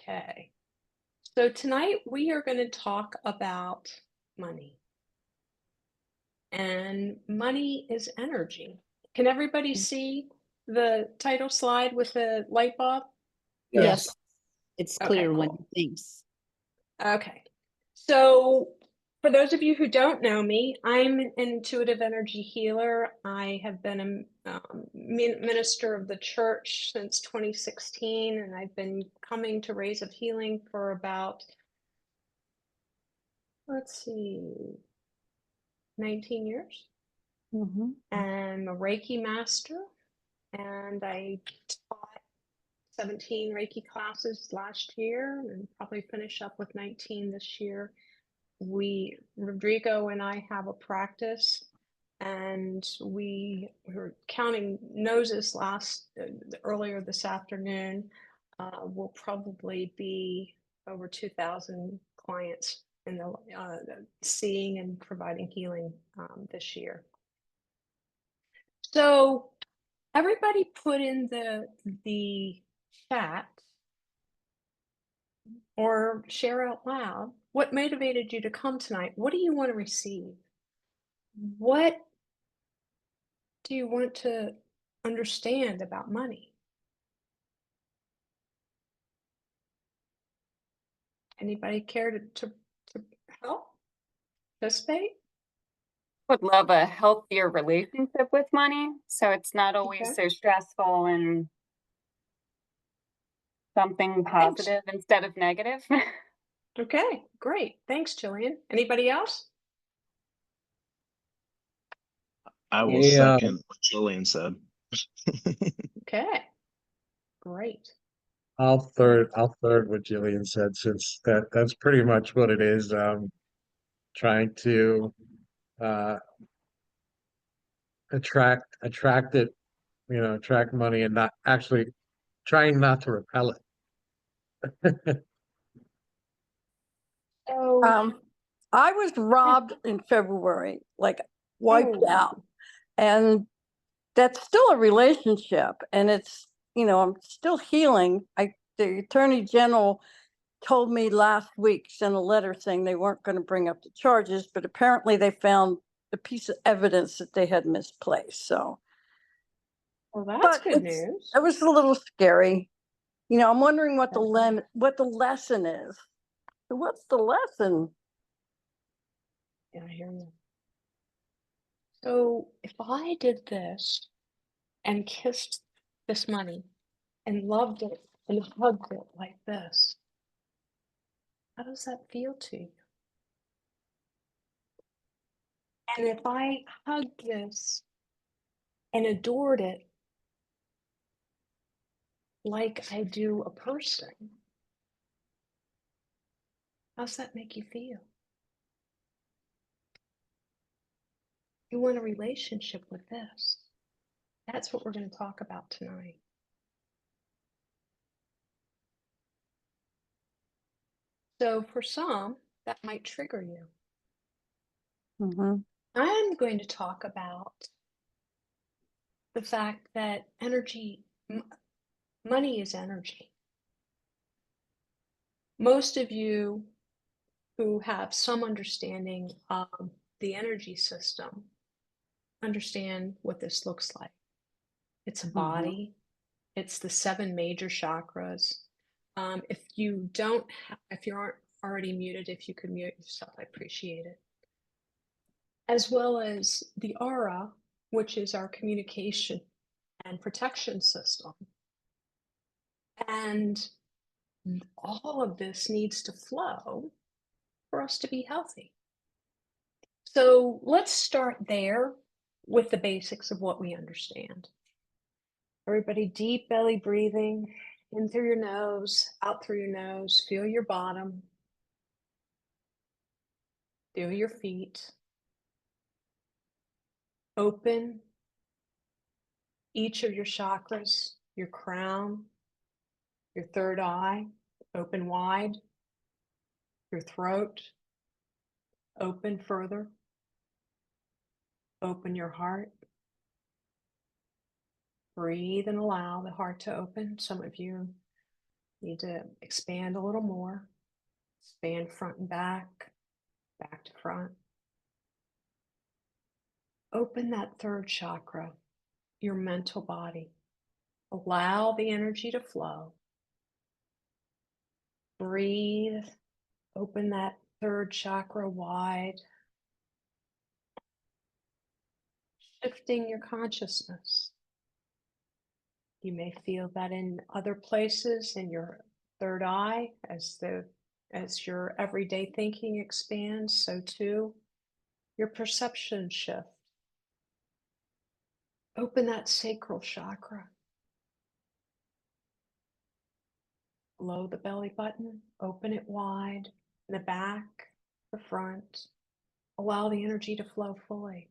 Okay. So tonight we are going to talk about money. And money is energy. Can everybody see the title slide with the light bulb? Yes. Yes, it's Okay, clear when cool. thanks. Okay. So for those of you who don't know me, I'm an intuitive energy healer. I have been a minister of the church since 2016, and I've been coming to Rays of Healing for about, let's see, 19 years. I'm a Reiki Master, and I taught 17 Reiki classes last year and probably finish up with 19 this year. Rodrigo and I have a practice, and we were counting noses earlier this afternoon. We'll probably be over 2,000 clients in the seeing and providing healing this year. So everybody put in the chat or share out loud what motivated you to come tonight. What do you want to receive? What do you want to understand about money? Anybody care to help participate? Would love a healthier relationship with money, so it's not always Okay. so stressful and something Thanks. positive instead of negative. Okay, great. Thanks, Jillian. Anybody else? I will Yeah, second what Jillian said. Okay, great. I'll third what Jillian said, since that's pretty much what it is. Trying to uh attract it, attract money, and not actually trying not to repel it. So, I was robbed in February, like wiped oh, out. And that's still a relationship. And it's, I'm still healing. The Attorney General told me last week, sent a letter saying they weren't going to bring up the charges, but apparently they found a piece of evidence that they had misplaced. So, well, that's but good news. it was a little scary. I'm wondering what what the lesson is. So what's the lesson? Yeah, I hear you. So if I did this and kissed this money and loved it and hugged it like this, how does that feel to you? And if I hugged this and adored it like I do a person, how's that make you feel? You want a relationship with this. That's what we're going to talk about tonight. So for some, that might trigger you. I'm going to talk about the fact that money is energy. Most of you who have some understanding of the energy system understand what this looks like. It's a body. It's the 7 major chakras. If you aren't already muted, if you could mute yourself, I appreciate it. As well as the aura, which is our communication and protection system. And all of this needs to flow for us to be healthy. So let's start there with the basics of what we understand. Everybody, deep belly breathing, in through your nose, out through your nose. Feel your bottom. Feel your feet. Open each of your chakras, your crown, your third eye, open wide. Your throat, open further. Open your heart. Breathe and allow the heart to open. Some of you Need to expand a little more. Expand front and back, back to front. Open that third chakra, your mental body. Allow the energy to flow. Breathe. Open that third chakra wide. Shifting your consciousness. You may feel that in other places in your third eye as your everyday thinking expands, so too your perception shift. Open that sacral chakra. Below the belly button, open it wide, the back, the front. Allow the energy to flow fully.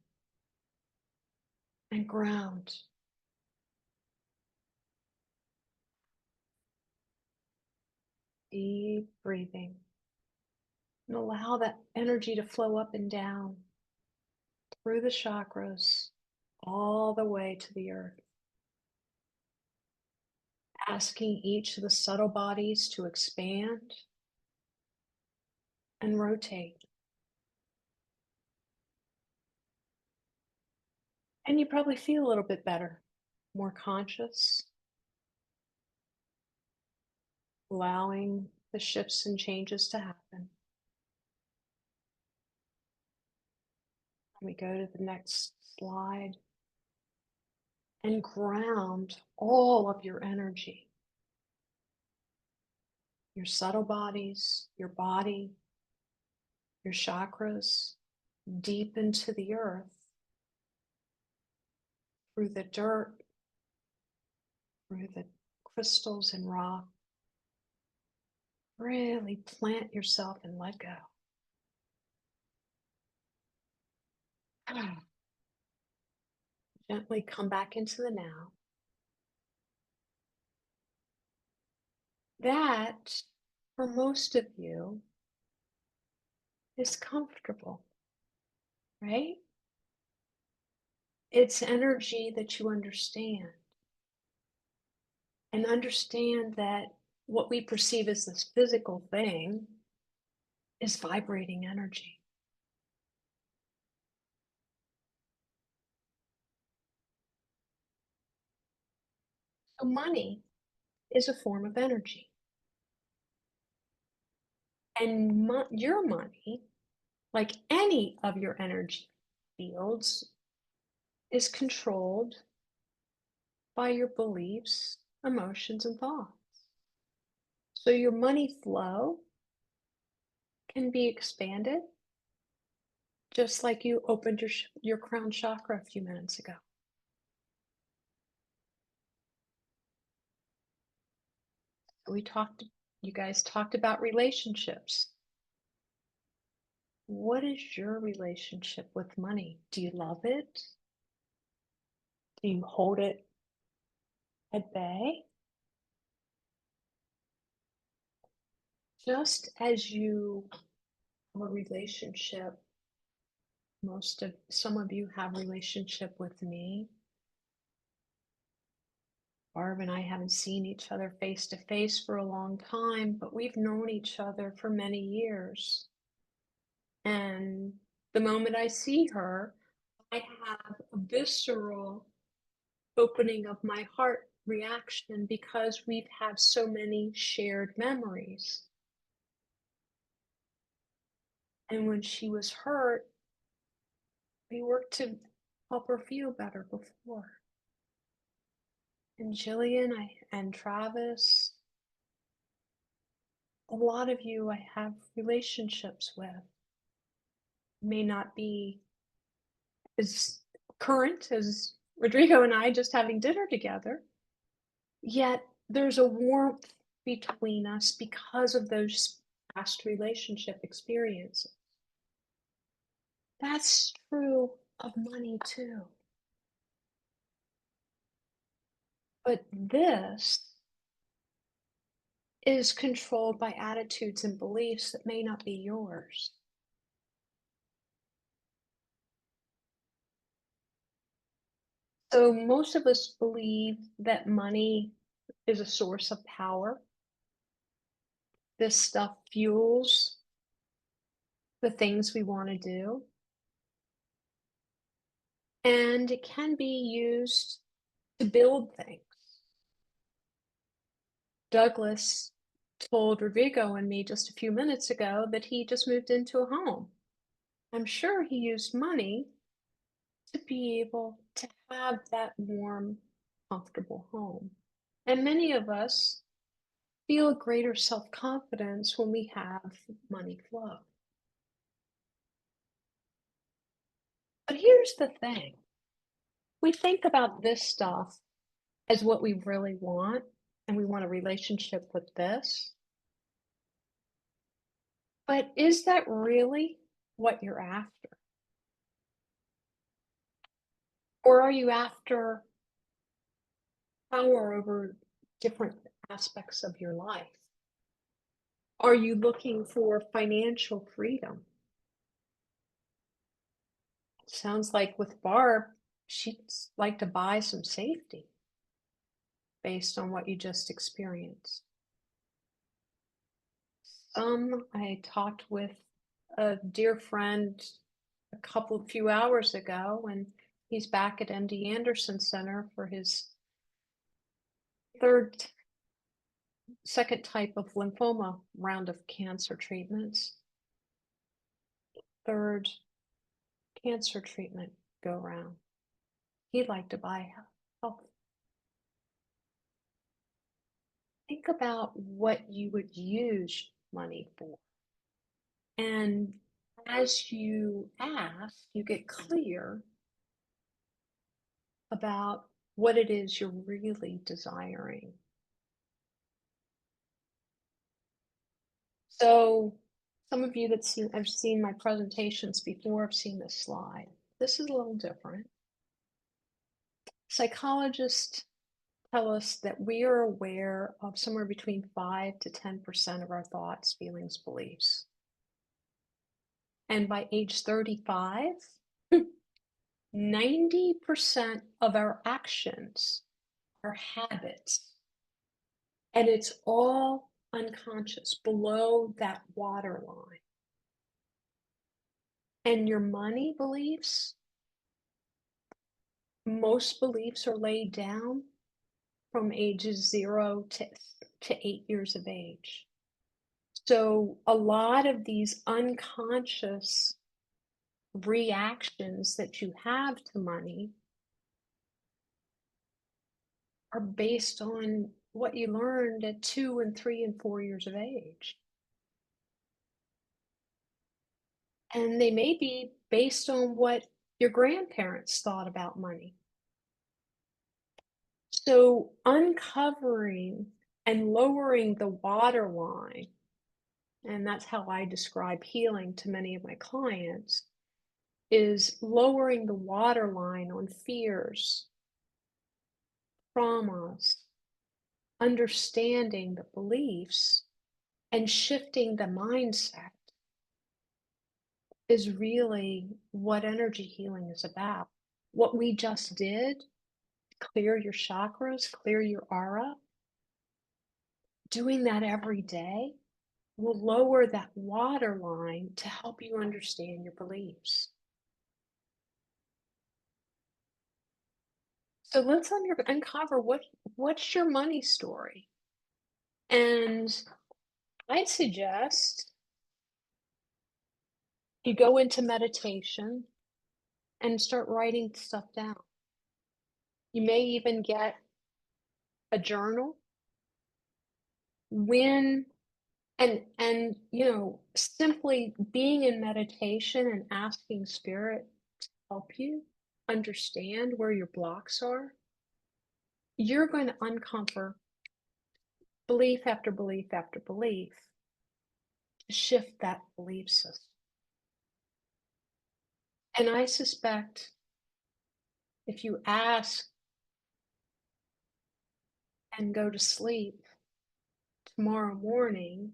And ground. Deep breathing. And allow that energy to flow up and down through the chakras, all the way to the earth. Asking each of the subtle bodies to expand and rotate. And you probably feel a little bit better, more conscious, allowing the shifts and changes to happen. We go to the next slide and ground all of your energy, your subtle bodies, your body, your chakras, deep into the earth, through the dirt, through the crystals and rock. Really plant yourself and let go. Gently come back into the now. That, for most of you, is comfortable, right? It's energy that you understand. And understand that what we perceive as this physical thing is vibrating energy. So money is a form of energy. And your money, like any of your energy fields, is controlled by your beliefs, emotions, and thoughts. So your money flow can be expanded, just like you opened your crown chakra a few minutes ago. You guys talked about relationships. What is your relationship with money? Do you love it? Do you hold it at bay? Just as you have a relationship, some of you have a relationship with me. Barb and I haven't seen each other face to face for a long time, but we've known each other for many years. And the moment I see her, I have a visceral opening of my heart reaction because we've had so many shared memories. And when she was hurt, we worked to help her feel better before. And Jillian and Travis, a lot of you I have relationships with. May not be as current as Rodrigo and I just having dinner together, yet there's a warmth between us because of those past relationship experiences. That's true of money too. But this is controlled by attitudes and beliefs that may not be yours. So most of us believe that money is a source of power, this stuff fuels the things we want to do. And it can be used to build things. Douglas told Rodrigo and me just a few minutes ago that he just moved into a home. I'm sure he used money to be able to have that warm, comfortable home. And many of us feel a greater self-confidence when we have money flow. But here's the thing. We think about this stuff as what we really want, and we want a relationship with this. But is that really what you're after? Or are you after power over different aspects of your life? Are you looking for financial freedom? Sounds like with Barb, she'd like to buy some safety based on what you just experienced. I talked with a dear friend a few hours ago, and he's back at MD Anderson Center for his second type of lymphoma round of cancer treatments. Third cancer treatment go round. He'd like to buy health. Think about what you would use money for. And as you ask, you get clear about what it is you're really desiring. So some of you have seen my presentations before, have seen this slide. This is a little different. Psychologists tell us that we are aware of somewhere between 5 to 10% of our thoughts, feelings, beliefs. And by age 35, 90% of our actions are habits. And it's all unconscious, below that waterline. And your money beliefs, most beliefs are laid down from ages 0 to 8 years of age. So a lot of these unconscious reactions that you have to money are based on what you learned at 2 and 3 and 4 years of age. And they may be based on what your grandparents thought about money. So uncovering and lowering the waterline, and that's how I describe healing to many of my clients, is lowering the waterline on fears, traumas, understanding the beliefs, and shifting the mindset is really what energy healing is about. What we just did, clear your chakras, clear your aura, doing that every day will lower that waterline to help you understand your beliefs. So let's uncover what's your money story. And I'd suggest you go into meditation and start writing stuff down. You may even get a journal. And simply being in meditation and asking spirit to help you understand where your blocks are, you're going to uncover belief after belief after belief to shift that belief system. And I suspect if you ask and go to sleep tomorrow morning,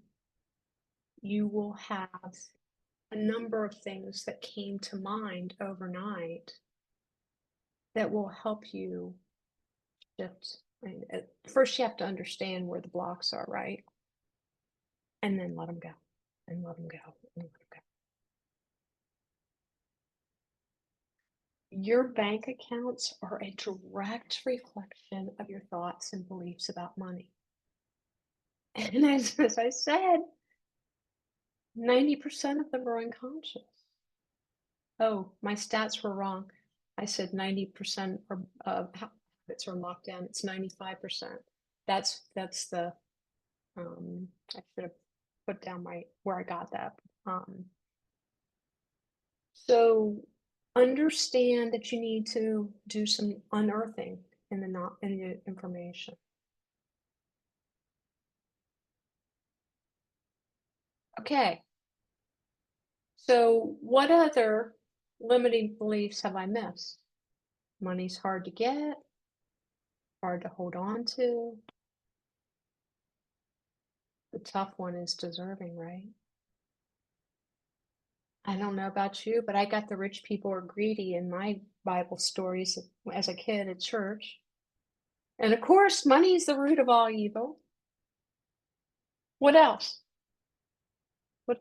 you will have a number of things that came to mind overnight that will help you shift. First, you have to understand where the blocks are, right? and then let them go, and let them go, and let them go. Your bank accounts are a direct reflection of your thoughts and beliefs about money. And as I said, 90% of them are unconscious. Oh, my stats were wrong. I said 90% of habits are locked down. It's 95%. That's the I should have put down where I got that. So understand that you need to do some unearthing in the information. Okay. So what other limiting beliefs have I missed? Money's hard to get, hard to hold on to. The tough one is deserving, right? I don't know about you, but I got the rich people are greedy in my Bible stories as a kid at church. And of course, money is the root of all evil. What else? What?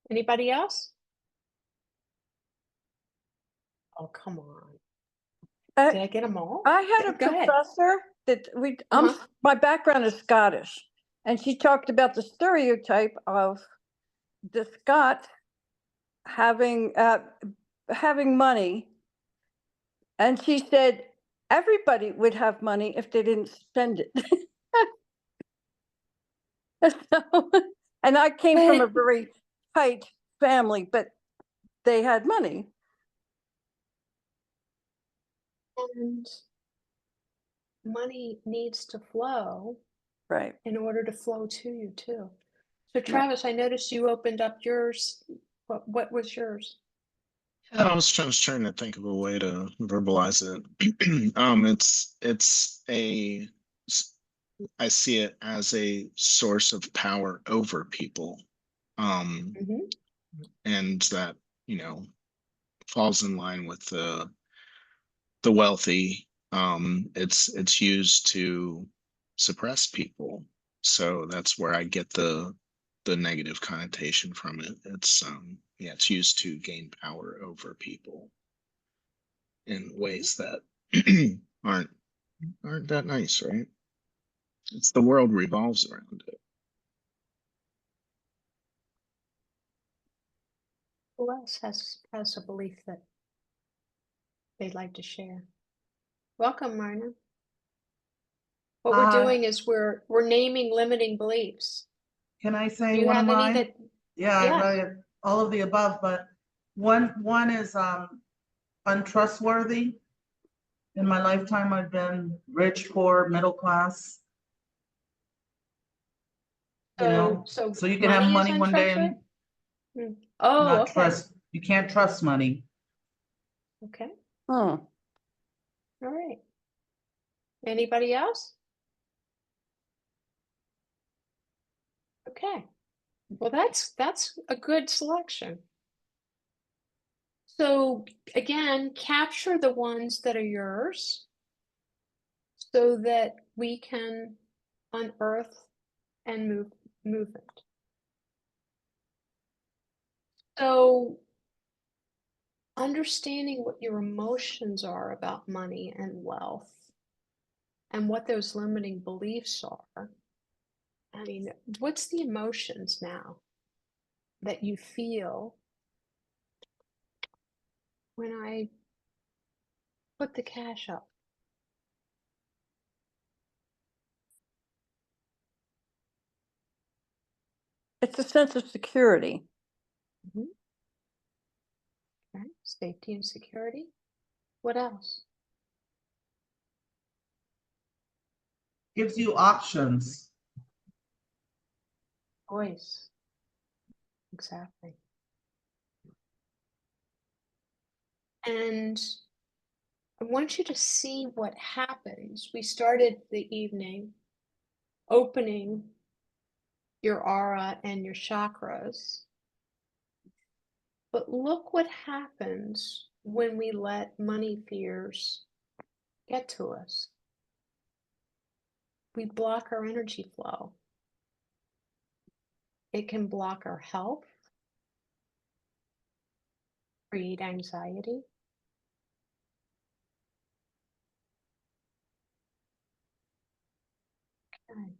Anybody else? Oh, come on. I, Did I get them all? I had a Go ahead. professor that Uh-huh. my background is Scottish, and she talked about the stereotype of the Scot having money, and she said everybody would have money if they didn't spend it. So, and I came from a But very tight family, but they had money. and money needs to flow Right. in order to flow to you too. So Yeah. Travis, I noticed you opened up yours. What was yours? Yeah, I was trying to think of a way to verbalize it. I see it as a source of power over people. Mm-hmm. And that, falls in line with the wealthy. It's used to suppress people. So that's where I get the negative connotation from it. It's used to gain power over people in ways that aren't that nice, right? It's the world revolves around it. Who else has a belief that they'd like to share? Welcome, Marna. What we're doing is we're naming limiting beliefs. Can I Do say you one of have any mine? that? Yeah, Yeah. right, all of the above, but one is untrustworthy. In my lifetime, I've been rich, poor, middle class. So So you can have money is money one day untrustworthy? and Oh, not okay. trust. You can't trust money. Okay. Hmm. All right. Anybody else? Okay. Well, that's a good selection. So again, capture the ones that are yours so that we can unearth and move it. So understanding what your emotions are about money and wealth and what those limiting beliefs are. I mean, what's the emotions now that you feel when I put the cash up? It's a sense of security. Mm-hmm. Okay. Safety and security. What else? Gives you options. Voice. Exactly. And I want you to see what happens. We started the evening opening your aura and your chakras. But look what happens when we let money fears get to us. We block our energy flow. it can block our health, create anxiety. Okay.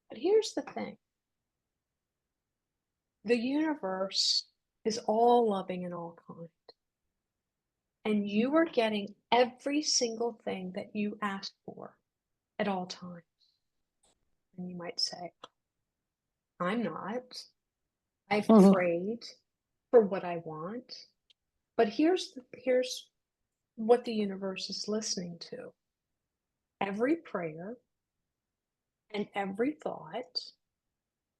But here's the thing. The universe is all loving and all kind. And you are getting every single thing that you ask for at all times. And you might say, I'm not. I've Mhm. prayed for what I want. But here's what the universe is listening to. Every prayer and every thought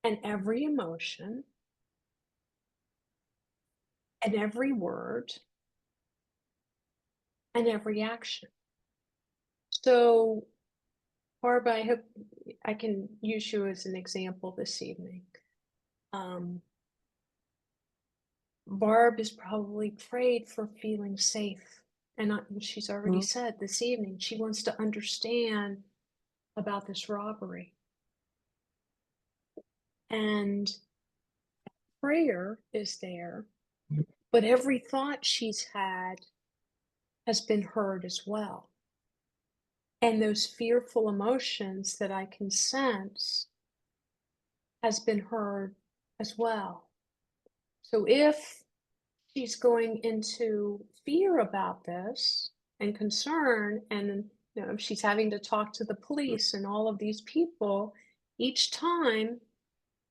and every emotion and every word and every action. So, Barb, I hope I can use you as an example this evening. Barb is probably prayed for feeling safe. And she's already said this evening she wants to understand about this robbery. And prayer is there, but every thought she's had has been heard as well. And those fearful emotions that I can sense has been heard as well. So if she's going into fear about this and concern, and she's having to talk to the police and all of these people each time,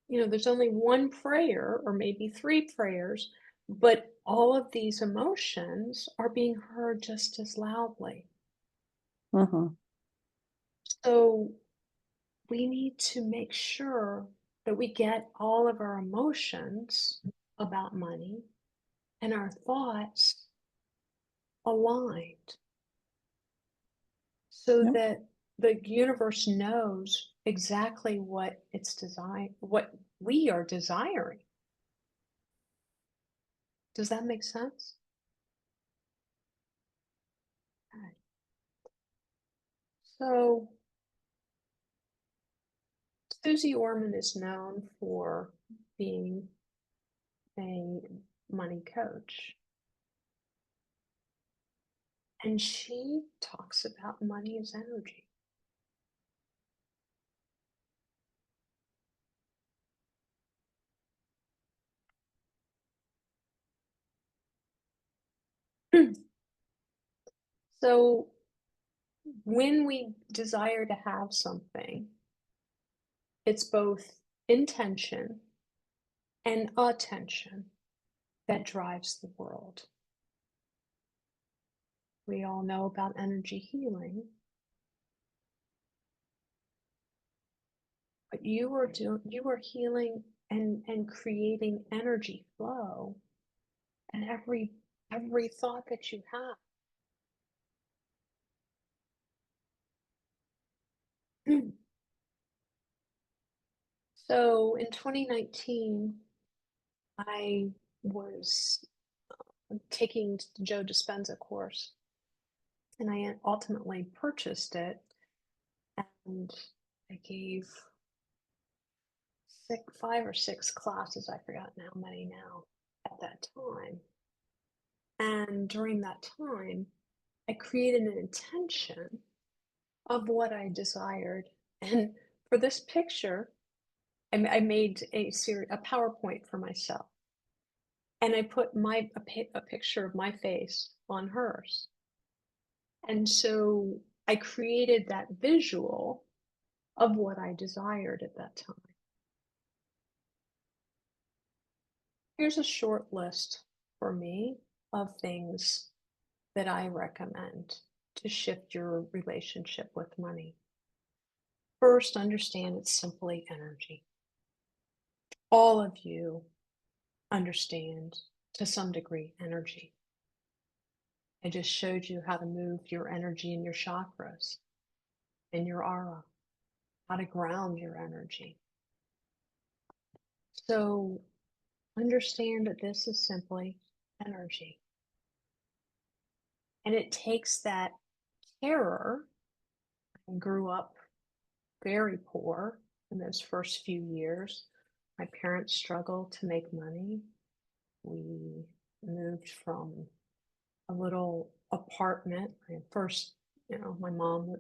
there's only one prayer or maybe three prayers, but all of these emotions are being heard just as loudly. Mhm. So we need to make sure that we get all of our emotions about money and our thoughts aligned so Yep. that the universe knows exactly what what we are desiring. Does that make sense? Okay. So Susie Orman is known for being a money coach. And she talks about money as energy. So when we desire to have something, it's both intention and attention that drives the world. We all know about energy healing, but you are healing and creating energy flow in every thought that you have. So in 2019, I was taking the Joe Dispenza course, and I ultimately purchased it, and I gave 5 or 6 classes. I forgot how many now at that time. And during that time, I created an intention of what I desired. And for this picture, I made a PowerPoint for myself. And I put a picture of my face on hers. And so I created that visual of what I desired at that time. Here's a short list for me of things that I recommend to shift your relationship with money. First, understand it's simply energy. All of you understand, to some degree, energy. I just showed you how to move your energy in your chakras, in your aura, how to ground your energy. So understand that this is simply energy. And it takes that terror. I grew up very poor, in those first few years. My parents struggled to make money. We moved from a little apartment. First, my mom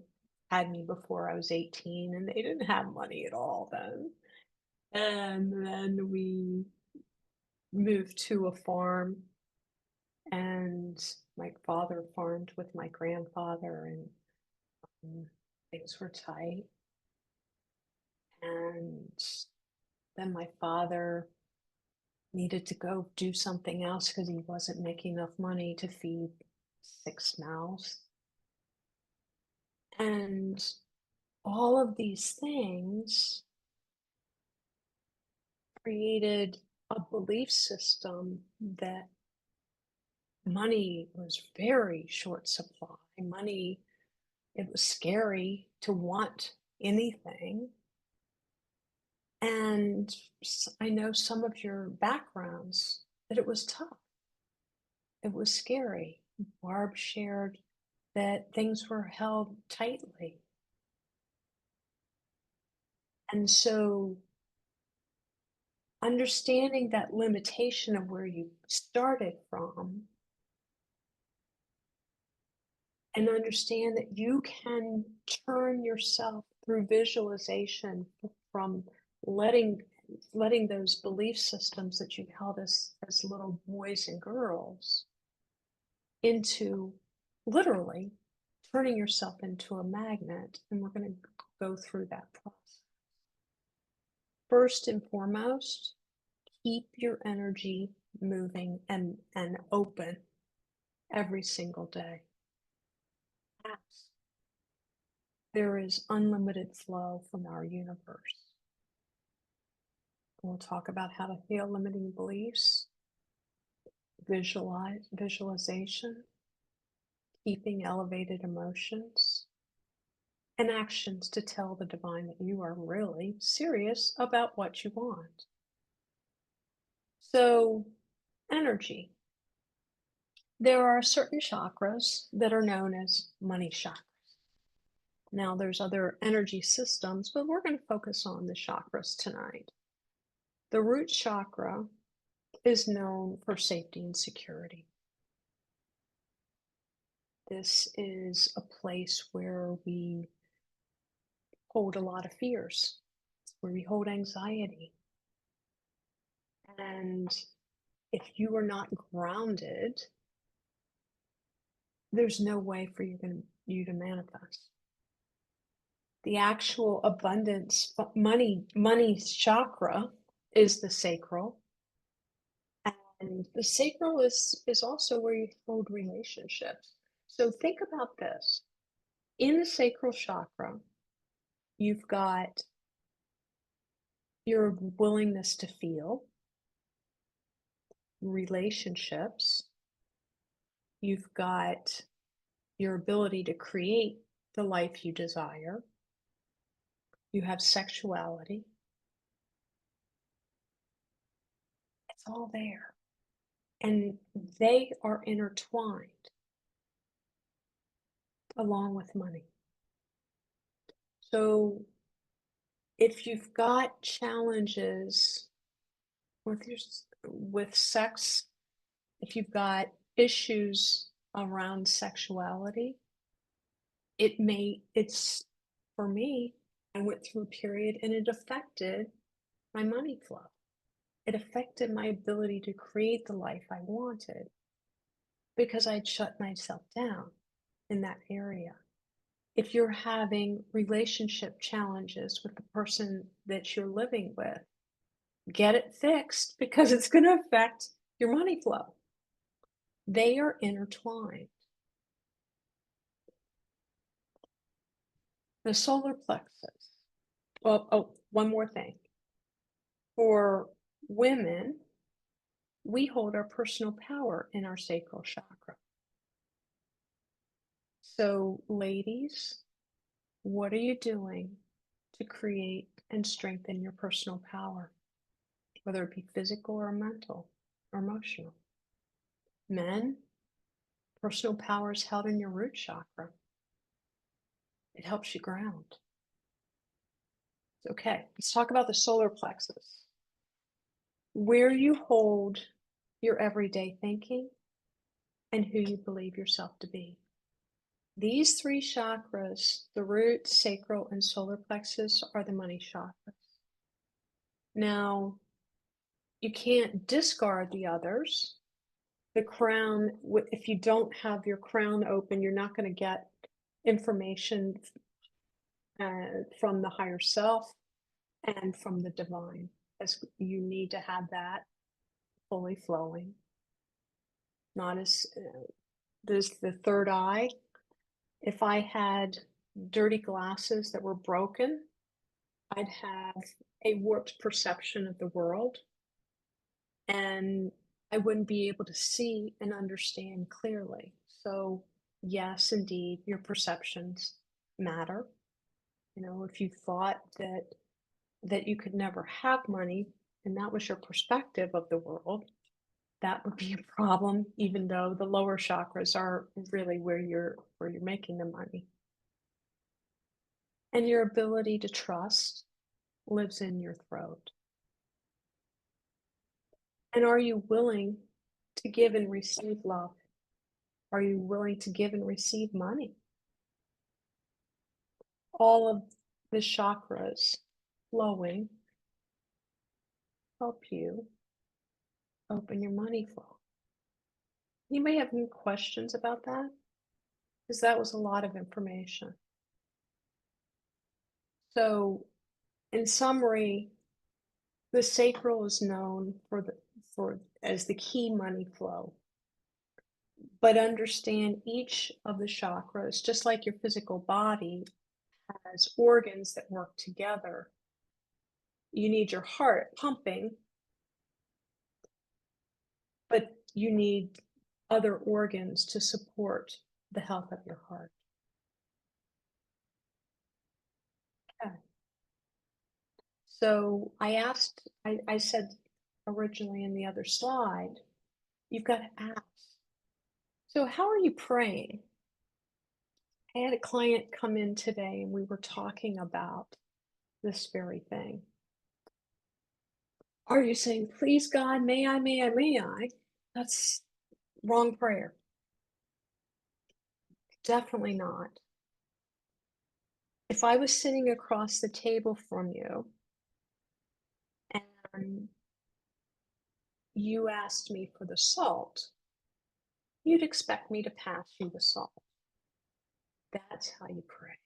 had me before I was 18, and they didn't have money at all then. And then we moved to a farm, and my father farmed with my grandfather, and things were tight. And then my father needed to go do something else because he wasn't making enough money to feed 6 mouths. And all of these things created a belief system that money was very short supply. Money, it was scary to want anything. And I know some of your backgrounds that it was tough. It was scary. Barb shared that things were held tightly. And so understanding that limitation of where you started from, and understand that you can turn yourself through visualization from letting those belief systems that you held as little boys and girls into literally turning yourself into a magnet. And we're going to go through that process. First and foremost, keep your energy moving and open every single day. There is unlimited flow from our universe. We'll talk about how to heal limiting beliefs, visualization, keeping elevated emotions, and actions to tell the divine that you are really serious about what you want. So, energy. There are certain chakras that are known as money chakras. Now, there's other energy systems, but we're going to focus on the chakras tonight. The root chakra is known for safety and security. This is a place where we hold a lot of fears, where we hold anxiety. And if you are not grounded, there's no way for you to manifest. The actual abundance, money chakra is the sacral. And the sacral is also where you hold relationships. So think about this. In the sacral chakra, you've got your willingness to feel, relationships. You've got your ability to create the life you desire. You have sexuality. It's all there. And they are intertwined along with money. So if you've got challenges with sex, if you've got issues around sexuality, it's for me, I went through a period and it affected my money flow. It affected my ability to create the life I wanted because I'd shut myself down in that area. If you're having relationship challenges with the person that you're living with, get it fixed because it's going to affect your money flow. They are intertwined. The solar plexus. Well, oh, one more thing. For women, we hold our personal power in our sacral chakra. So, ladies, what are you doing to create and strengthen your personal power, whether it be physical or mental or emotional? Men, personal power is held in your root chakra. It helps you ground. Okay, let's talk about the solar plexus. Where you hold your everyday thinking and who you believe yourself to be. These three chakras, the root, sacral, and solar plexus, are the money chakras. Now, you can't discard the others. The crown, if you don't have your crown open, you're not going to get information from the higher self and from the divine, as you need to have that fully flowing. Not as there's the third eye. If I had dirty glasses that were broken, I'd have a warped perception of the world, and I wouldn't be able to see and understand clearly. So yes, indeed, your perceptions matter. You know, if you thought that you could never have money and that was your perspective of the world, that would be a problem, even though the lower chakras are really where you're making the money. And your ability to trust lives in your throat. And are you willing to give and receive love? Are you willing to give and receive money? All of the chakras flowing help you open your money flow. You may have any questions about that, because that was a lot of information. So, in summary, the sacral is known as the key money flow. But understand each of the chakras, just like your physical body has organs that work together. You need your heart pumping, but you need other organs to support the health of your heart. Okay. So I said originally in the other slide, you've got to ask. So how are you praying? I had a client come in today and we were talking about this very thing. Are you saying, please God, may I, may I, may I? That's wrong prayer. Definitely not. If I was sitting across the table from you and you asked me for the salt, you'd expect me to pass you the salt. That's how you pray.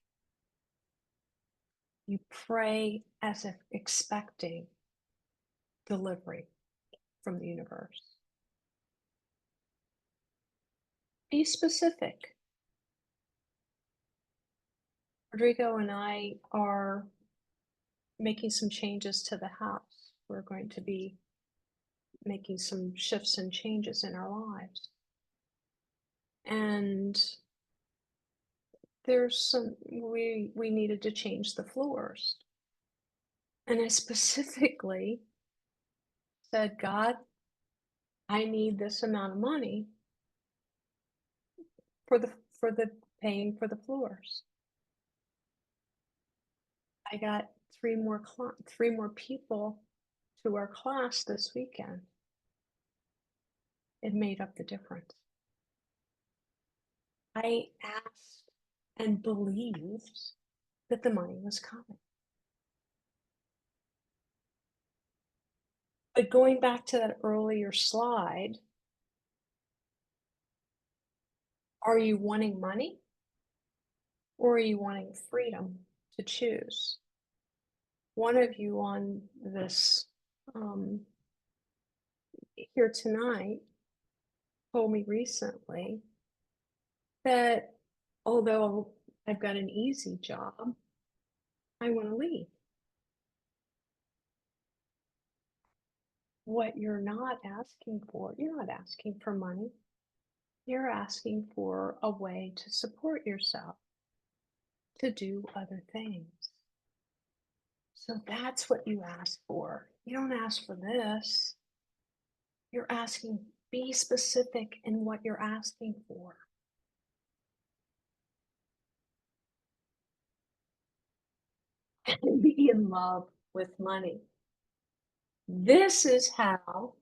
You pray as if expecting delivery from the universe. Be specific. Rodrigo and I are making some changes to the house. We're going to be making some shifts and changes in our lives. And there's some, we needed to change the floors. And I specifically said, God, I need this amount of money for the paying for the floors. I got three more people to our class this weekend. It made up the difference. I asked and believed that the money was coming. But going back to that earlier slide, are you wanting money or are you wanting freedom to choose? One of you on this here tonight told me recently that although I've got an easy job, I want to leave. What you're not asking for, you're not asking for money. You're asking for a way to support yourself, to do other things. So that's what you ask for. You don't ask for this. You're asking, be specific in what you're asking for. and be in love with money. This is how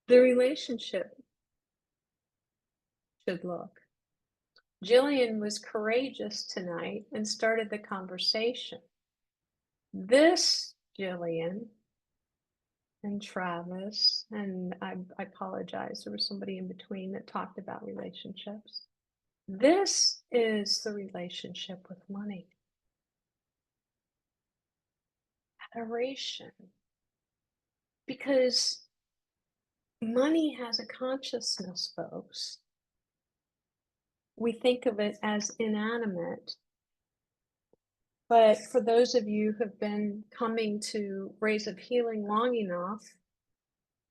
the relationship should look. Jillian was courageous tonight and started the conversation. This Jillian and Travis, and I apologize, there was somebody in between that talked about relationships. This is the relationship with money. Adoration. Because money has a consciousness, folks. We think of it as inanimate. But for those of you who have been coming to Rays of Healing long enough,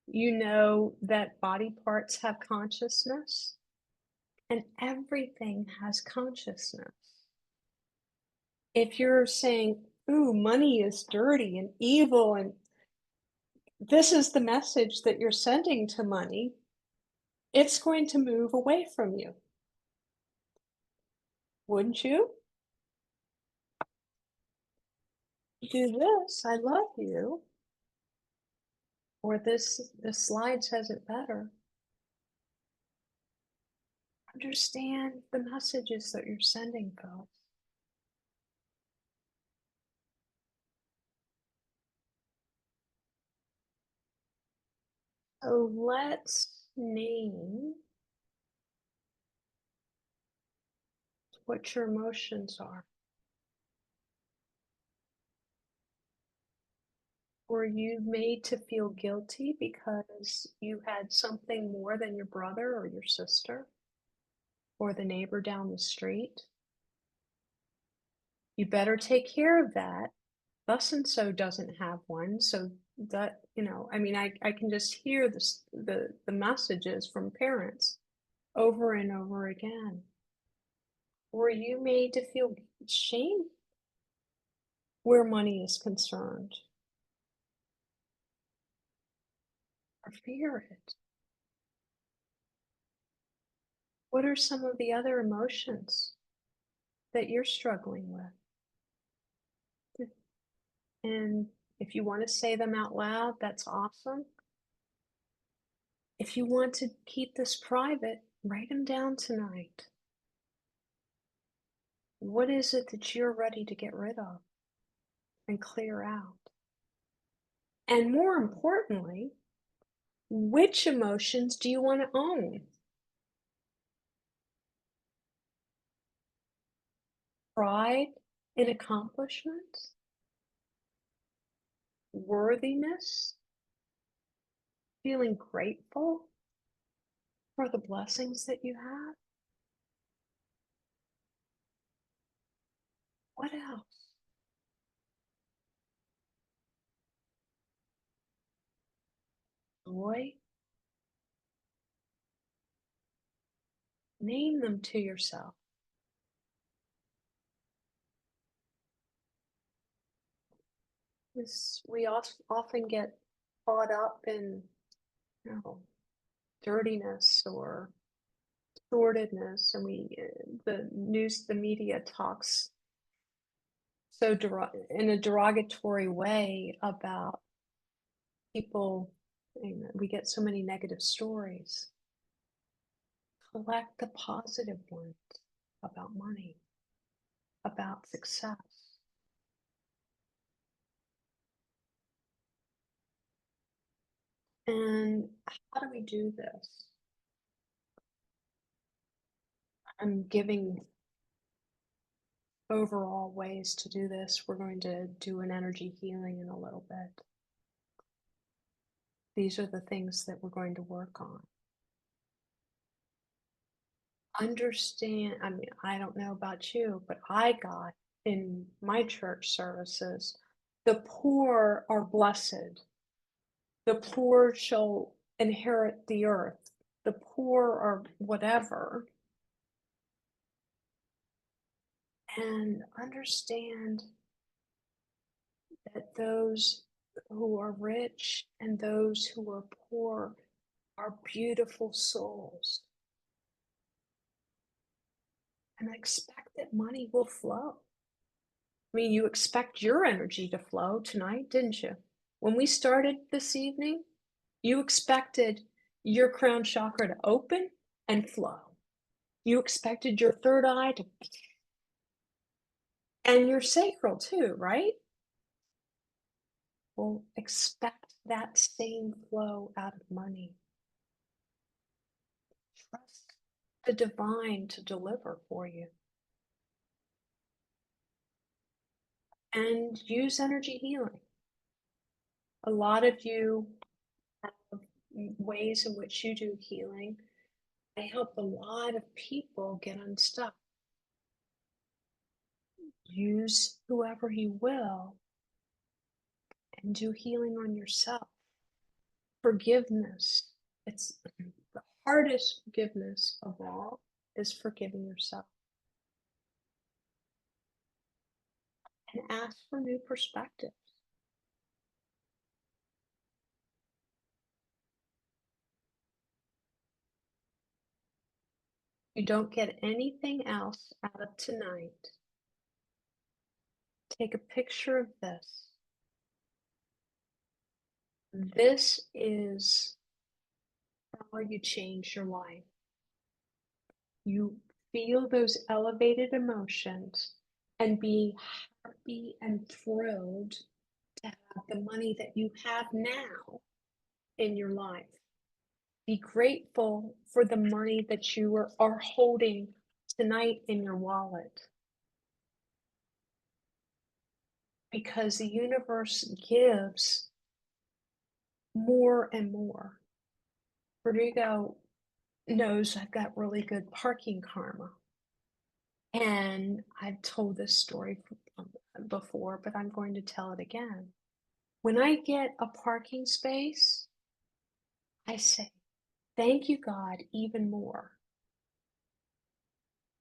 you know that body parts have consciousness and everything has consciousness. If you're saying, ooh, money is dirty and evil, and this is the message that you're sending to money, it's going to move away from you. Wouldn't you? Do this, I love you. Or this slide says it better. Understand the messages that you're sending, folks. So let's name what your emotions are. Were you made to feel guilty because you had something more than your brother or your sister or the neighbor down the street? You better take care of that. Thus and so doesn't have one. So that, I mean, I can just hear the messages from parents over and over again. Were you made to feel shame where money is concerned? Or fear it? What are some of the other emotions that you're struggling with? And if you want to say them out loud, that's awesome. If you want to keep this private, write them down tonight. What is it that you're ready to get rid of and clear out? And more importantly, which emotions do you want to own? Pride in accomplishments? Worthiness? Feeling grateful for the blessings that you have? What else? Joy? Name them to yourself. We often get caught up in, dirtiness or sordidness, and the media talks so in a derogatory way about people. We get so many negative stories. Collect the positive ones about money, about success. And how do we do this? I'm giving overall ways to do this. We're going to do an energy healing in a little bit. These are the things that we're going to work on. Understand, I mean, I don't know about you, but I got in my church services, the poor are blessed. The poor shall inherit the earth. The poor are whatever. And understand that those who are rich and those who are poor are beautiful souls. And expect that money will flow. I mean, you expect your energy to flow tonight, didn't you? When we started this evening, you expected your crown chakra to open and flow. You expected your third eye to, and your sacral too, right? Well, expect that same flow out of money. Trust the divine to deliver for you. And use energy healing. A lot of you have ways in which you do healing. I help a lot of people get unstuck. Use whoever you will and do healing on yourself. Forgiveness. It's the hardest forgiveness of all is forgiving yourself. And ask for new perspectives. You don't get anything else out of tonight. Take a picture of this. This is how you change your life. You feel those elevated emotions and be happy and thrilled to have the money that you have now in your life. Be grateful for the money that you are holding tonight in your wallet. Because the universe gives more and more. Rodrigo knows I've got really good parking karma. And I've told this story before, but I'm going to tell it again. When I get a parking space, I say, thank you, God, even more.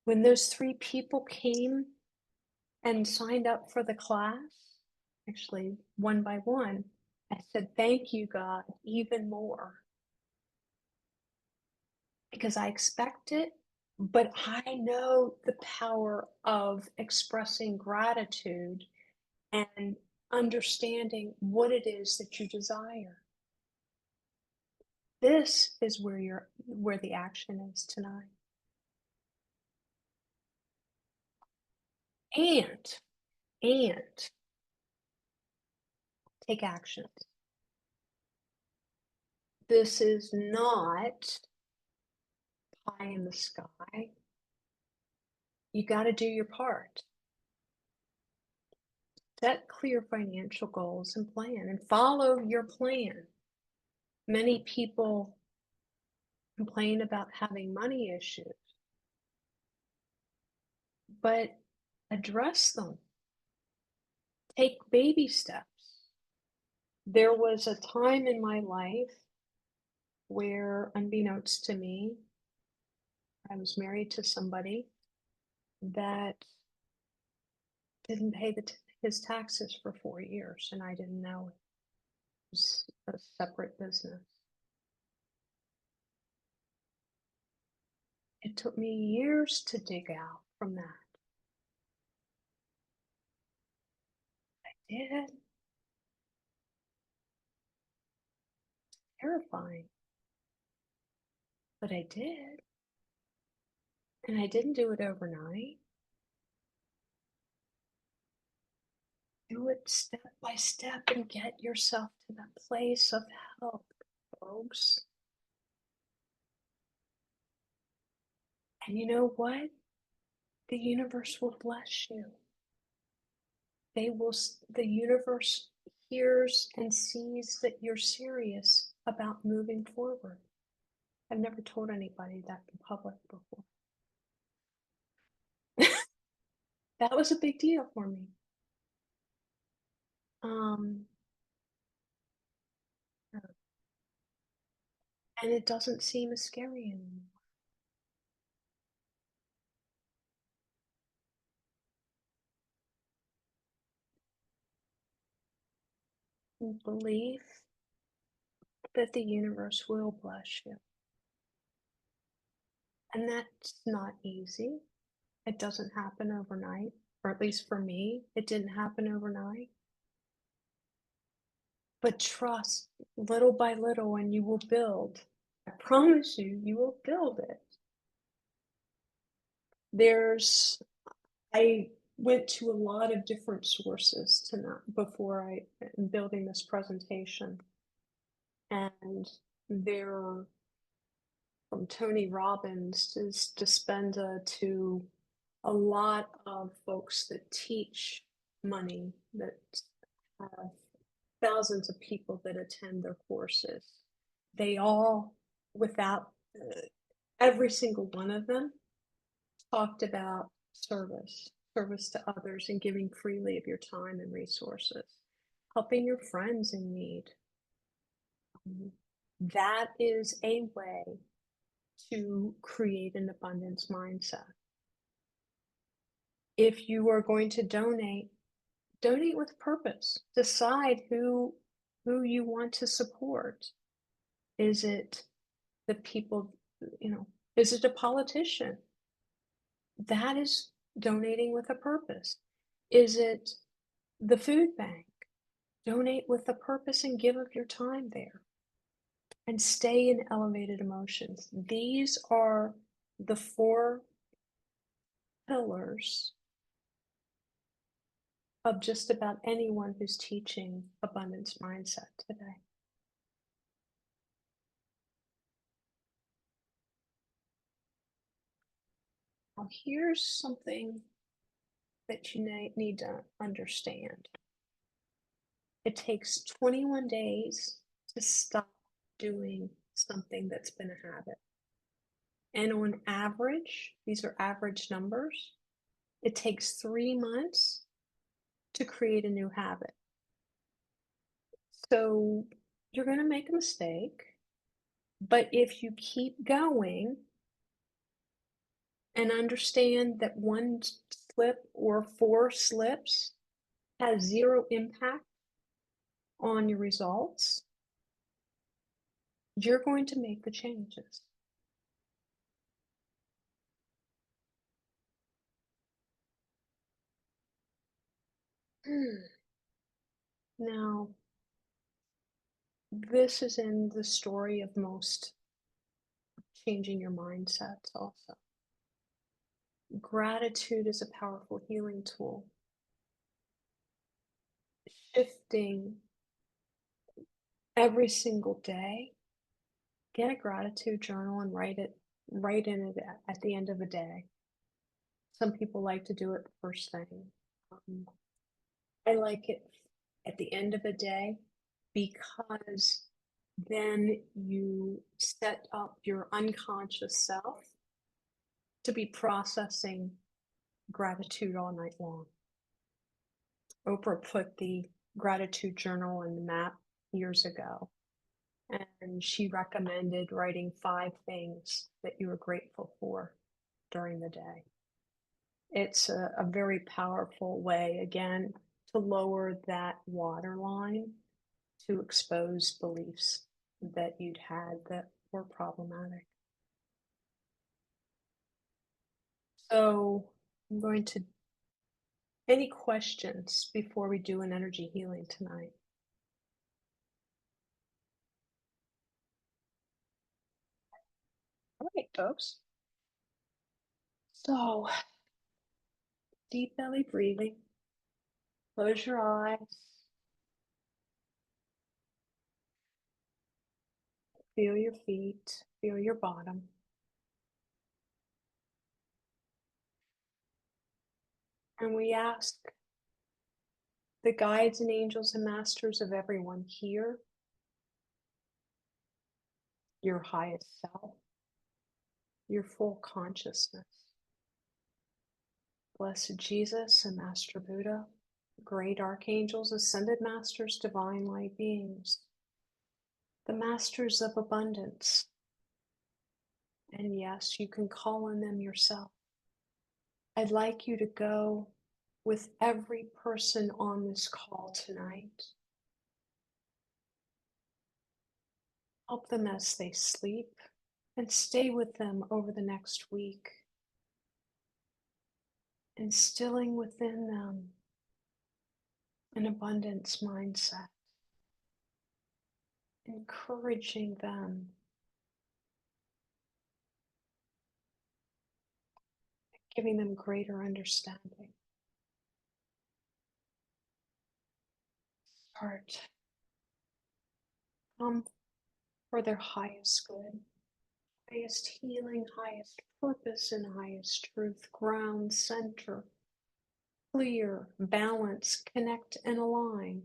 When those 3 people came and signed up for the class, actually one by one, I said, thank you, God, even more. Because I expect it, but I know the power of expressing gratitude and understanding what it is that you desire. This is where the action is tonight. And take action. This is not pie in the sky. You got to do your part. Set clear financial goals and plan and follow your plan. Many people complain about having money issues, but address them. Take baby steps. There was a time in my life where, unbeknownst to me, I was married to somebody that didn't pay his taxes for 4 years, and I didn't know it. It was a separate business. It took me years to dig out from that. I did. Terrifying. But I did. And I didn't do it overnight. Do it step by step and get yourself to that place of help, folks. And you know what? The universe will bless you. The universe hears and sees that you're serious about moving forward. I've never told anybody that in public before. That was a big deal for me. And it doesn't seem as scary anymore. Believe that the universe will bless you. And that's not easy. It doesn't happen overnight. or at least for me, it didn't happen overnight. But trust little by little and you will build. I promise you, you will build it. I went to a lot of different sources tonight before I am building this presentation. And there, from Tony Robbins to Dispenza to a lot of folks that teach money, that have thousands of people that attend their courses. They all, without every single one of them, talked about service to others and giving freely of your time and resources, helping your friends in need. That is a way to create an abundance mindset. If you are going to donate with purpose. Decide who you want to support. Is it the people, is it a politician? That is donating with a purpose. Is it the food bank? Donate with a purpose and give of your time there. And stay in elevated emotions. These are the 4 pillars of just about anyone who's teaching abundance mindset today. Now, here's something that you need to understand. It takes 21 days to stop doing something that's been a habit. And on average, these are average numbers, it takes 3 months to create a new habit. So you're going to make a mistake, but if you keep going and understand that 1 slip or 4 slips has 0 impact on your results, you're going to make the changes. Now, this is in the story of most changing your mindsets also. Gratitude is a powerful healing tool. Shifting every single day, get a gratitude journal and write in it at the end of the day. Some people like to do it the first thing. I like it at the end of the day because then you set up your unconscious self to be processing gratitude all night long. Oprah put the gratitude journal in the map years ago, and she recommended writing 5 things that you were grateful for during the day. It's a very powerful way, again, to lower that waterline to expose beliefs that you'd had that were problematic. So I'm going to, any questions before we do an energy healing tonight? All right, folks. So deep belly breathing. Close your eyes. Feel your feet, feel your bottom. And we ask the guides and angels and masters of everyone here, your highest self, your full consciousness. Blessed Jesus and Master Buddha, great archangels, ascended masters, divine light beings, the masters of abundance. And yes, you can call on them yourself. I'd like you to go with every person on this call tonight. Help them as they sleep and stay with them over the next week. instilling within them an abundance mindset, encouraging them, giving them greater understanding. Heart, come for their highest good, highest healing, highest purpose, and highest truth. Ground, center, clear, balance, connect, and align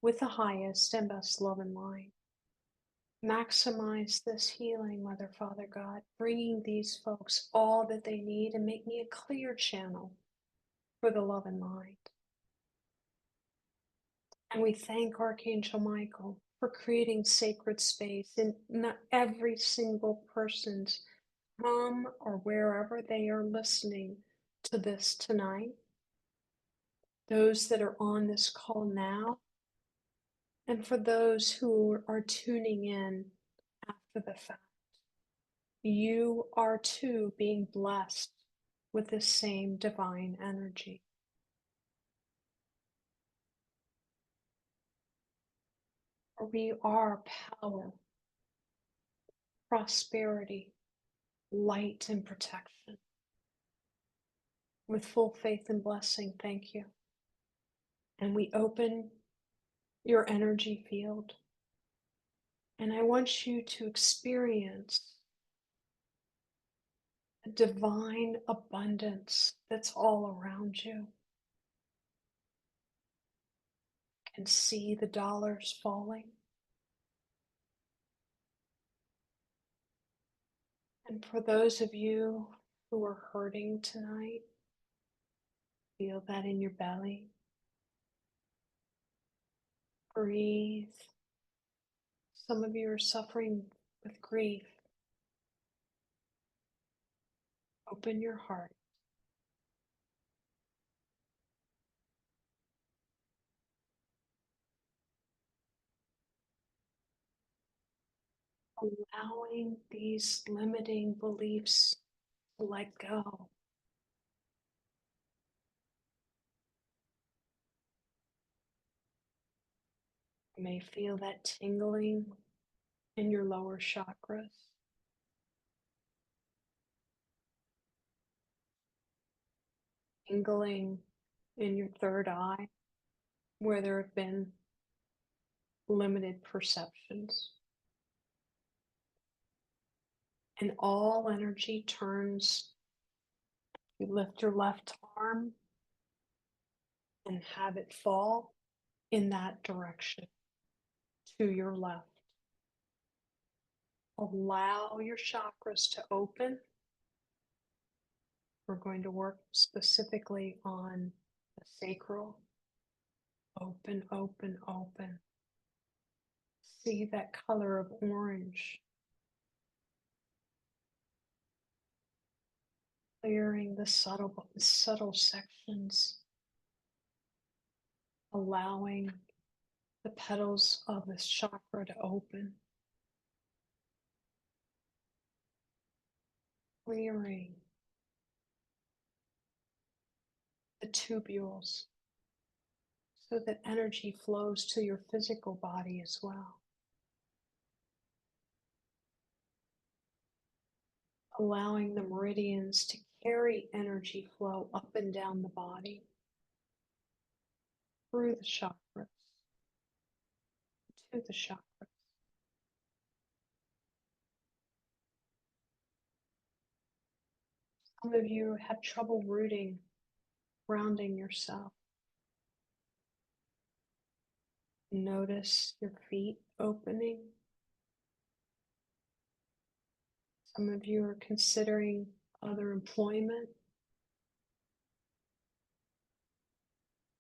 with the highest and best love and light. Maximize this healing, Mother, Father, God, bringing these folks all that they need and make me a clear channel for the love and light. And we thank Archangel Michael for creating sacred space in not every single person's home or wherever they are listening to this tonight. Those that are on this call now, and for those who are tuning in after the fact. You are too being blessed with the same divine energy. For we are power, prosperity, light, and protection. With full faith and blessing, thank you. And we open your energy field. And I want you to experience a divine abundance that's all around you. You can see the dollars falling. And for those of you who are hurting tonight, feel that in your belly. Breathe. Some of you are suffering with grief. Open your heart. Allowing these limiting beliefs to let go. You may feel that tingling in your lower chakras. Tingling in your third eye, where there have been limited perceptions. And all energy turns. You lift your left arm and have it fall in that direction to your left. Allow your chakras to open. We're going to work specifically on the sacral. Open, open, open. See that color of orange. Clearing the subtle sections. Allowing the petals of this chakra to open. Clearing the tubules so that energy flows to your physical body as well. Allowing the meridians to carry energy flow up and down the body, through the chakras, to the chakras. Some of you have trouble rooting, grounding yourself. Notice your feet opening. Some of you are considering other employment.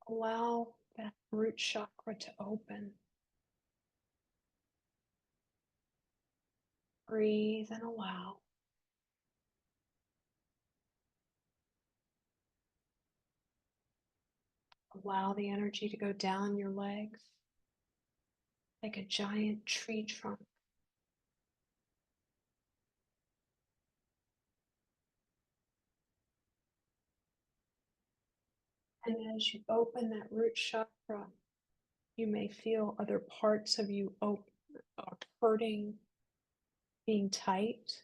Allow that root chakra to open. Breathe and allow. Allow the energy to go down your legs like a giant tree trunk. And as you open that root chakra, you may feel other parts of you hurting, being tight.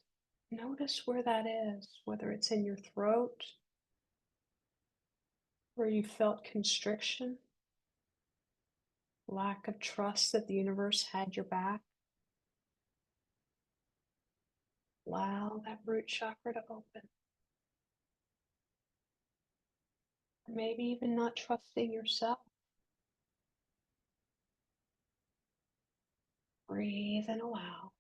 Notice where that is, whether it's in your throat, where you felt constriction, lack of trust that the universe had your back. Allow that root chakra to open. Maybe even not trusting yourself. Breathe and allow.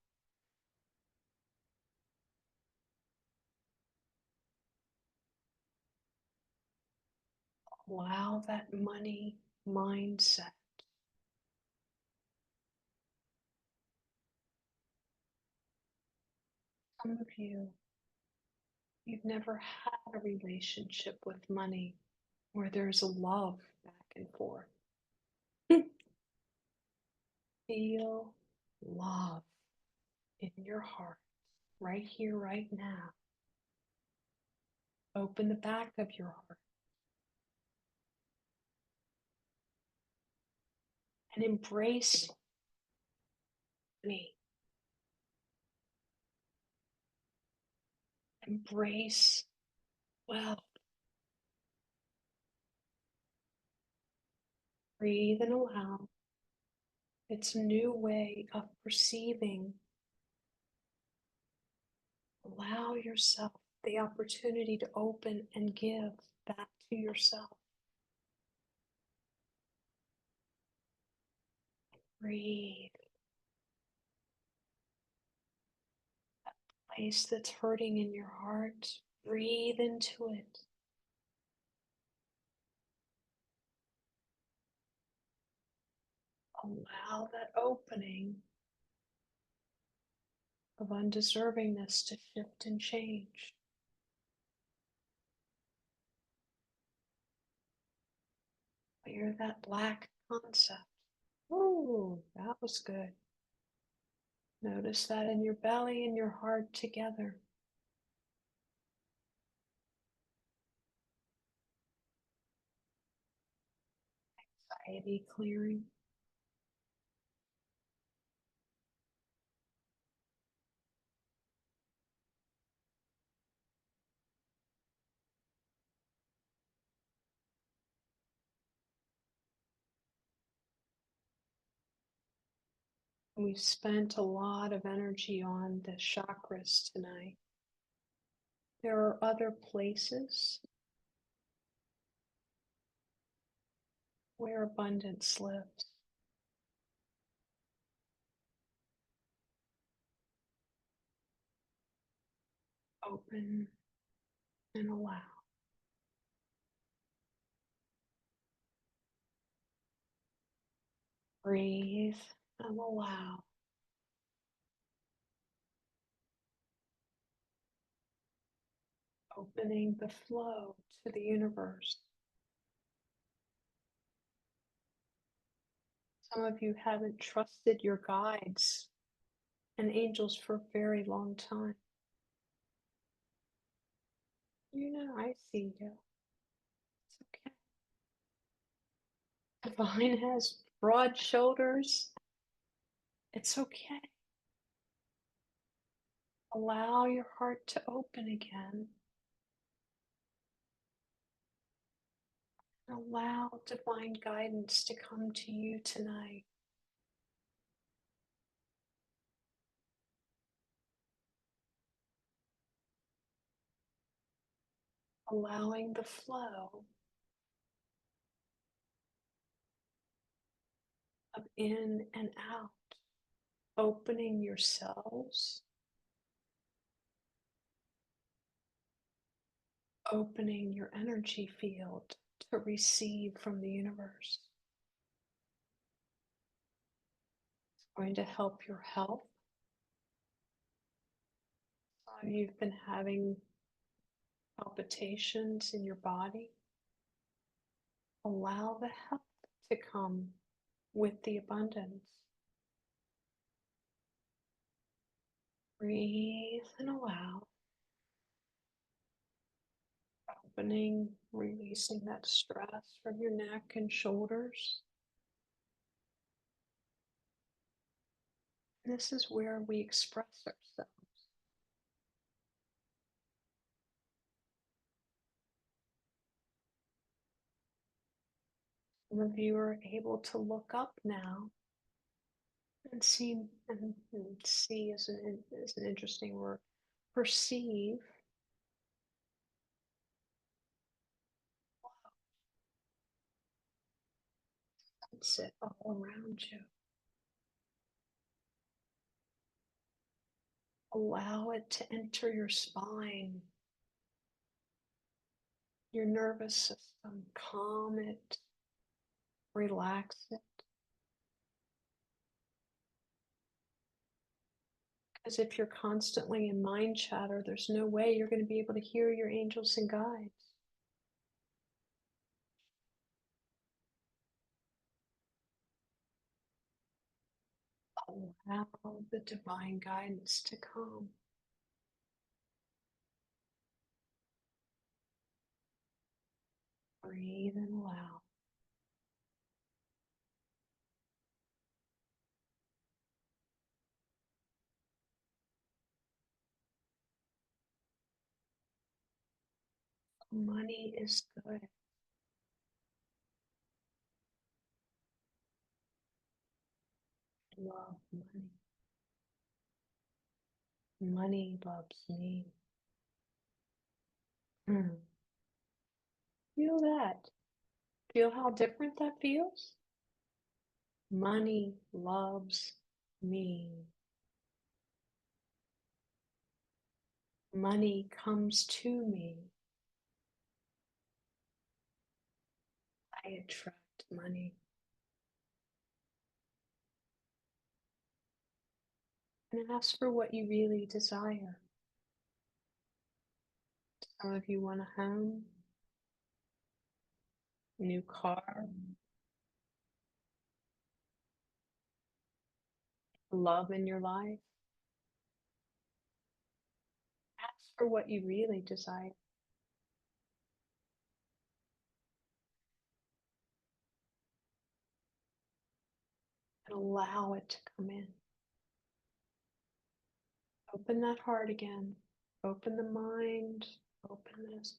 Allow that money mindset. Some of you, you've never had a relationship with money where there's a love back and forth. Feel love in your heart, right here, right now. Open the back of your heart and embrace me. Embrace wealth. Breathe and allow. It's a new way of perceiving. Allow yourself the opportunity to open and give back to yourself. Breathe. That place that's hurting in your heart, breathe into it. Allow that opening of undeservingness to shift and change. Clear that black concept. Oh, that was good. Notice that in your belly and your heart together. Anxiety clearing. We've spent a lot of energy on the chakras tonight. There are other places where abundance lives. Open and allow. Breathe and allow. Opening the flow to the universe. Some of you haven't trusted your guides and angels for a very long time. You know, I see you. It's okay. Divine has broad shoulders. It's okay. Allow your heart to open again. Allow divine guidance to come to you tonight. Allowing the flow of in and out. Opening yourselves. Opening your energy field to receive from the universe. It's going to help your health. Some of you've been having palpitations in your body. Allow the health to come with the abundance. Breathe and allow. Opening, releasing that stress from your neck and shoulders. This is where we express ourselves. Some of you are able to look up now and see, and see is an interesting word. Perceive it all around you. Allow it to enter your spine, your nervous system. Calm it, relax it. Because if you're constantly in mind chatter, there's no way you're going to be able to hear your angels and guides. Allow the divine guidance to come. Breathe and allow. Money is good. Love money. Money loves me. Feel that. Feel how different that feels? Money loves me. Money comes to me. I attract money. And ask for what you really desire. Some of you want a home, a new car, love in your life. Ask for what you really desire. And allow it to come in. Open that heart again. Open the mind. Open this,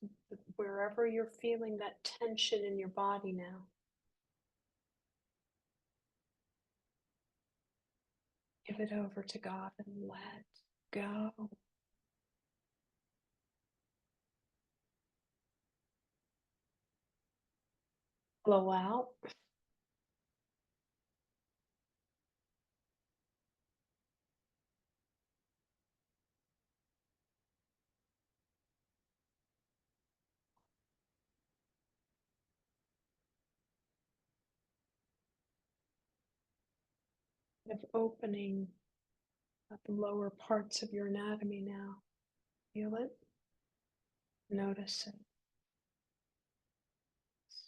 wherever you're feeling that tension in your body now. Give it over to God and let go. Blow out. Of opening at the lower parts of your anatomy now. Feel it. Notice it.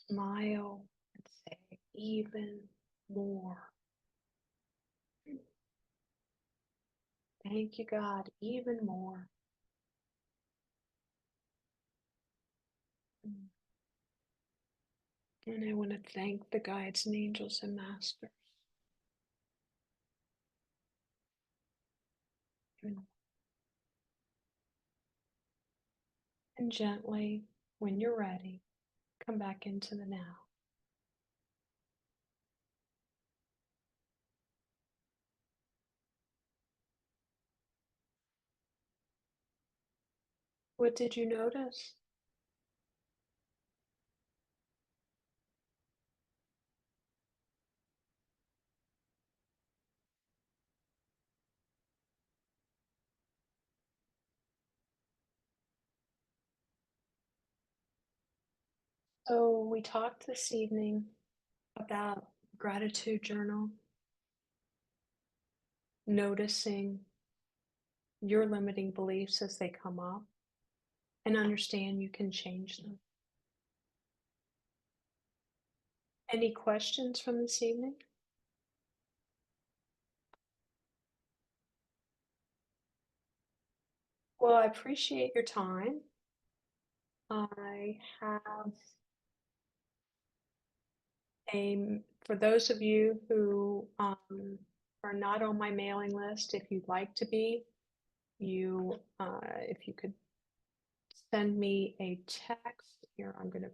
Smile and say even more. Thank you, God, even more. And I want to thank the guides and angels and masters. And gently, when you're ready, come back into the now. What did you notice? So we talked this evening about gratitude journal, noticing your limiting beliefs as they come up, and understand you can change them. Any questions from this evening? Well, I appreciate your time. I have for those of you who are not on my mailing list, if you'd like to be, if you could send me a text here. I'm going to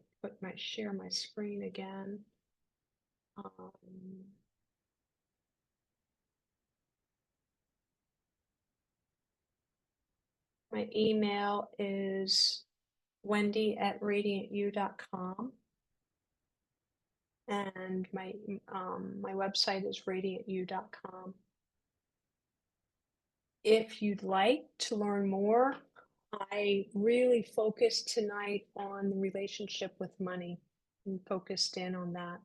share my screen again. My email is wendy@radiantyou.com. And my website is radiantyou.com. If you'd like to learn more, I really focused tonight on the relationship with money and focused in on that.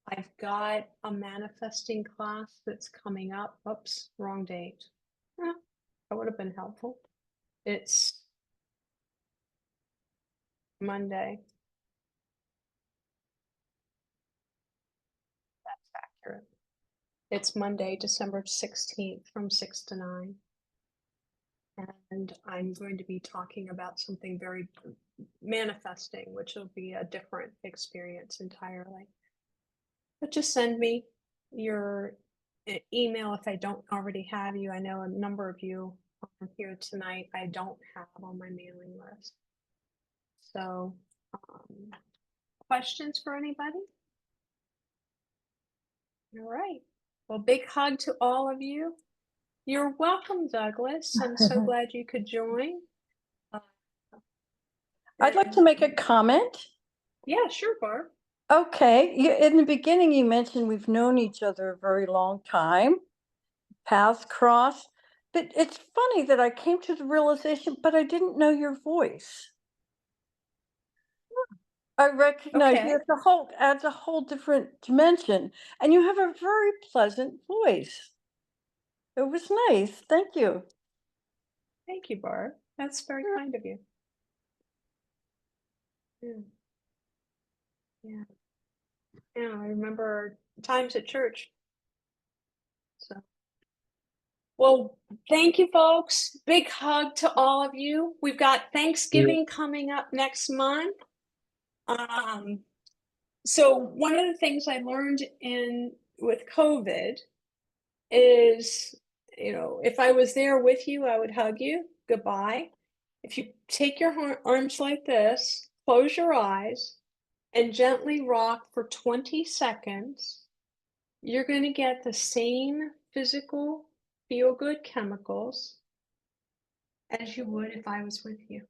I've got a manifesting class that's coming up. Oops, wrong date. That would have been helpful. It's Monday. That's accurate. It's Monday, December 16th from 6 to 9. And I'm going to be talking about something very manifesting, which will be a different experience entirely. But just send me your email if I don't already have you. I know a number of you here tonight I don't have on my mailing list. So, questions for anybody? All right. Well, big hug to all of you. You're welcome, Douglas. I'm so glad you could join. I'd like to make a comment. Yeah, sure, Barb. Okay, in the beginning, you mentioned we've known each other a very long time, paths crossed. But it's funny that I came to the realization, but I didn't know your voice. I recognize Okay. you adds a whole different dimension, and you have a very pleasant voice. It was nice. Thank you. Thank you, Barb. That's very kind of you. Yeah. Yeah. Yeah, I remember times at church. So, well, thank you, folks. Big hug to all of you. We've got Thanksgiving coming up next month. So one of the things I learned with COVID is, if I was there with you, I would hug you goodbye. If you take your arms like this, close your eyes, and gently rock for 20 seconds, you're going to get the same physical feel-good chemicals as you would if I was with you.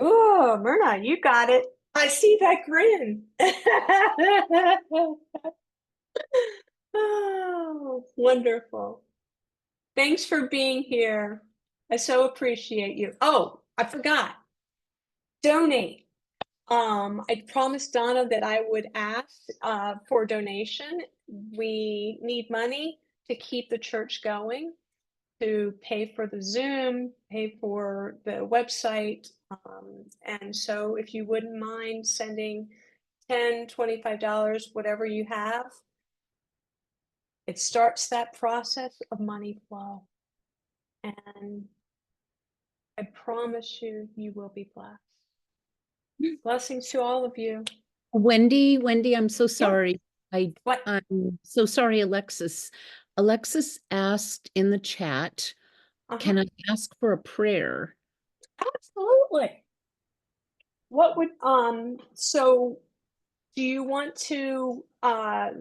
Oh, Myrna, you got it. I see that grin. Oh, wonderful. Thanks for being here. I so appreciate you. Oh, I forgot. Donate. I promised Donna that I would ask for donation. We need money to keep the church going, to pay for the Zoom, pay for the website. And so if you wouldn't mind sending $10, $25, whatever you have, it starts that process of money flow. And I promise you, you will be blessed. Blessings to all of you. Wendy, I'm so sorry. What? I'm so sorry, Alexis. Alexis asked in the chat, can I ask for a prayer? Absolutely. What would so do you want to have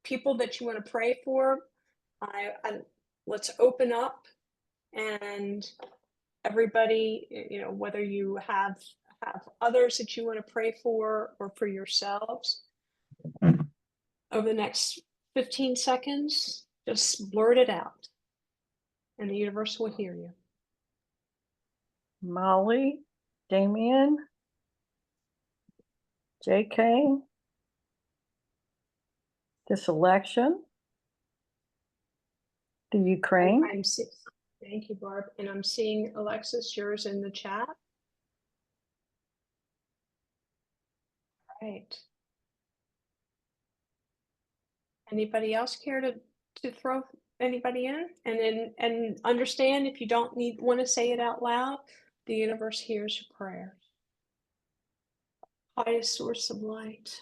people that you want to pray for? Let's open up, and everybody, whether you have others that you want to pray for or for yourselves, over the next 15 seconds, just blurt it out, and the universe will hear you. Molly, Damien, JK, this election, the Ukraine. Thank you, Barb. And I'm seeing Alexis, yours in the chat. Right. Anybody else care to throw anybody in? And understand if you don't want to say it out loud, the universe hears your prayers. Highest source of light.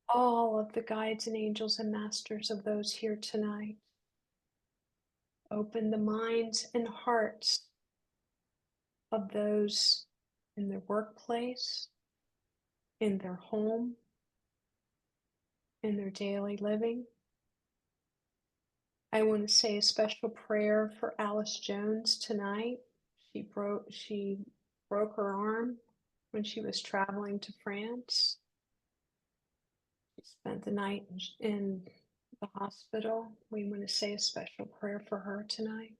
All of the guides and angels and masters of those here tonight. Open the minds and hearts of those in their workplace, in their home, in their daily living. I want to say a special prayer for Alice Jones tonight. She broke her arm when she was traveling to France. She spent the night in the hospital. We want to say a special prayer for her tonight.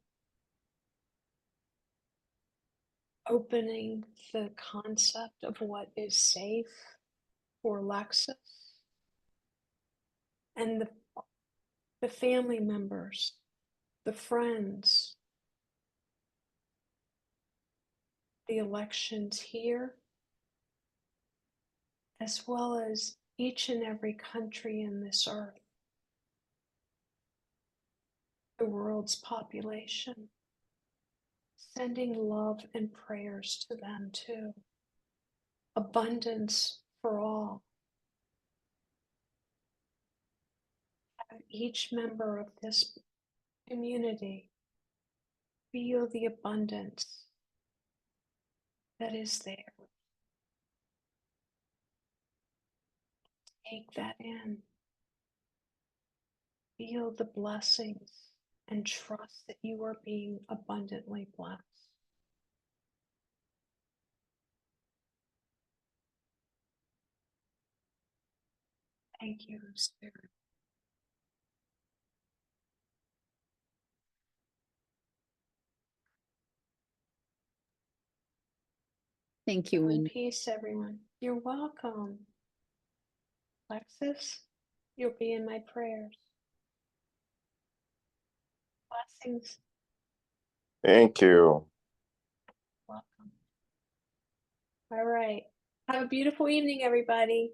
Opening the concept of what is safe for Alexis and the family members, the friends, the elections here, as well as each and every country in this earth, the world's population, sending love and prayers to them too. Abundance for all. Have each member of this community feel the abundance that is there. Take that in. Feel the blessings and trust that you are being abundantly blessed. Thank you, Spirit. Thank you, Go in Wendy. peace, everyone. You're welcome. Alexis, you'll be in my prayers. Blessings. Thank you. Welcome. All right. Have a beautiful evening, everybody.